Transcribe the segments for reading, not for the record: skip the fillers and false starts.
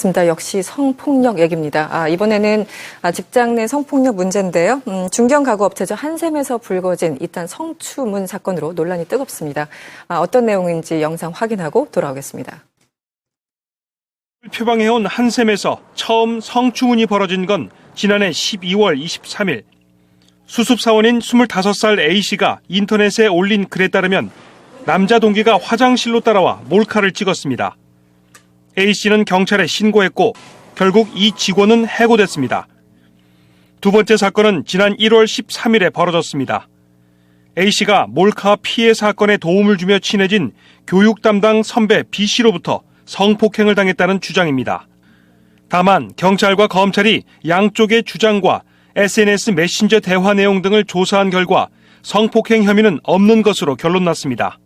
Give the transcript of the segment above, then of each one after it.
있습니다. 역시 성폭력 얘기입니다. 이번에는 직장 내 성폭력 문제인데요. 중견 가구업체죠. 한샘에서 불거진 이딴 성추문 사건으로 논란이 뜨겁습니다. 어떤 내용인지 영상 확인하고 돌아오겠습니다. 표방해온 한샘에서 처음 성추문이 벌어진 건 지난해 12월 23일. 수습사원인 25살 A씨가 인터넷에 올린 글에 따르면 남자 동기가 화장실로 따라와 몰카를 찍었습니다. A씨는 경찰에 신고했고 결국 이 직원은 해고됐습니다. 두 번째 사건은 지난 1월 13일에 벌어졌습니다. A씨가 몰카 피해 사건에 도움을 주며 친해진 교육 담당 선배 B씨로부터 성폭행을 당했다는 주장입니다. 다만 경찰과 검찰이 양쪽의 주장과 SNS 메신저 대화 내용 등을 조사한 결과 성폭행 혐의는 없는 것으로 결론났습니다.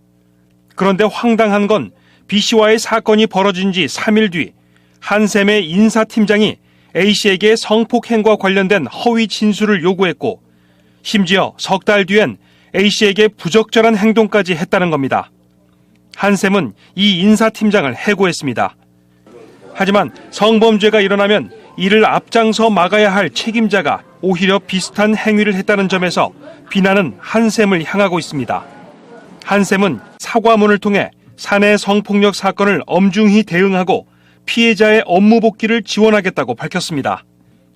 그런데 황당한 건 B씨와의 사건이 벌어진 지 3일 뒤 한샘의 인사팀장이 A씨에게 성폭행과 관련된 허위 진술을 요구했고 심지어 석 달 뒤엔 A씨에게 부적절한 행동까지 했다는 겁니다. 한샘은 이 인사팀장을 해고했습니다. 하지만 성범죄가 일어나면 이를 앞장서 막아야 할 책임자가 오히려 비슷한 행위를 했다는 점에서 비난은 한샘을 향하고 있습니다. 한샘은 사과문을 통해 사내 성폭력 사건을 엄중히 대응하고 피해자의 업무 복귀를 지원하겠다고 밝혔습니다.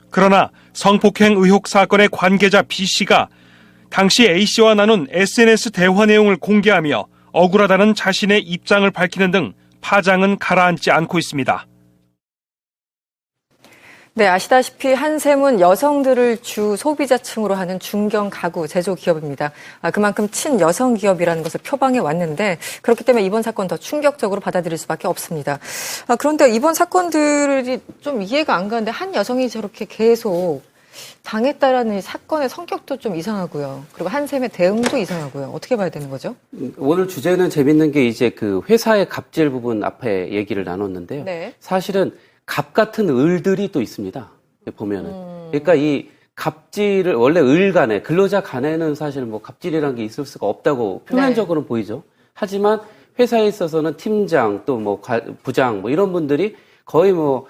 그러나 성폭행 의혹 사건의 관계자 B씨가 당시 A씨와 나눈 SNS 대화 내용을 공개하며 억울하다는 자신의 입장을 밝히는 등 파장은 가라앉지 않고 있습니다. 네, 아시다시피 한샘은 여성들을 주 소비자층으로 하는 중견 가구 제조 기업입니다. 그만큼 친여성 기업이라는 것을 표방해 왔는데 그렇기 때문에 이번 사건 더 충격적으로 받아들일 수밖에 없습니다. 그런데 이번 사건들이 좀 이해가 안 가는데 한 여성이 저렇게 계속 당했다라는 사건의 성격도 좀 이상하고요. 그리고 한샘의 대응도 이상하고요. 어떻게 봐야 되는 거죠? 오늘 주제는 재밌는 게 이제 그 회사의 갑질 부분 앞에 얘기를 나눴는데요. 네. 사실은 갑 같은 을들이 또 있습니다. 보면은. 그러니까 이 갑질을 원래 을 간에 근로자 간에는 사실 뭐 갑질이라는 게 있을 수가 없다고 표면적으로는 보이죠. 하지만 회사에 있어서는 팀장 또 뭐 부장 뭐 이런 분들이 거의 뭐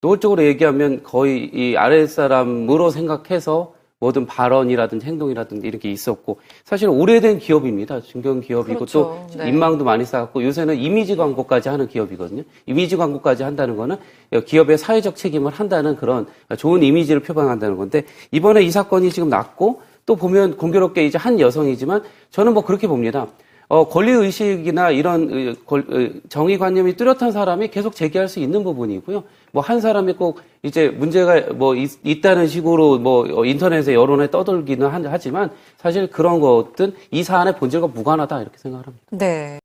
노골적으로 얘기하면 거의 이 아랫사람으로 생각해서 모든 발언이라든지 행동이라든지 이렇게 있었고 사실 오래된 기업입니다. 중견 기업이고 그렇죠. 또 네. 인망도 많이 쌓았고 요새는 이미지 광고까지 하는 기업이거든요. 이미지 광고까지 한다는 거는 기업의 사회적 책임을 한다는 그런 좋은 이미지를 표방한다는 건데 이번에 이 사건이 지금 났고 또 보면 공교롭게 이제 한 여성이지만 저는 뭐 그렇게 봅니다. 권리의식이나 이런 정의관념이 뚜렷한 사람이 계속 제기할 수 있는 부분이고요. 뭐 한 사람이 꼭 이제 문제가 뭐 있다는 식으로 뭐 인터넷에 여론에 떠돌기는 하지만 사실 그런 것들은 이 사안의 본질과 무관하다 이렇게 생각을 합니다. 네.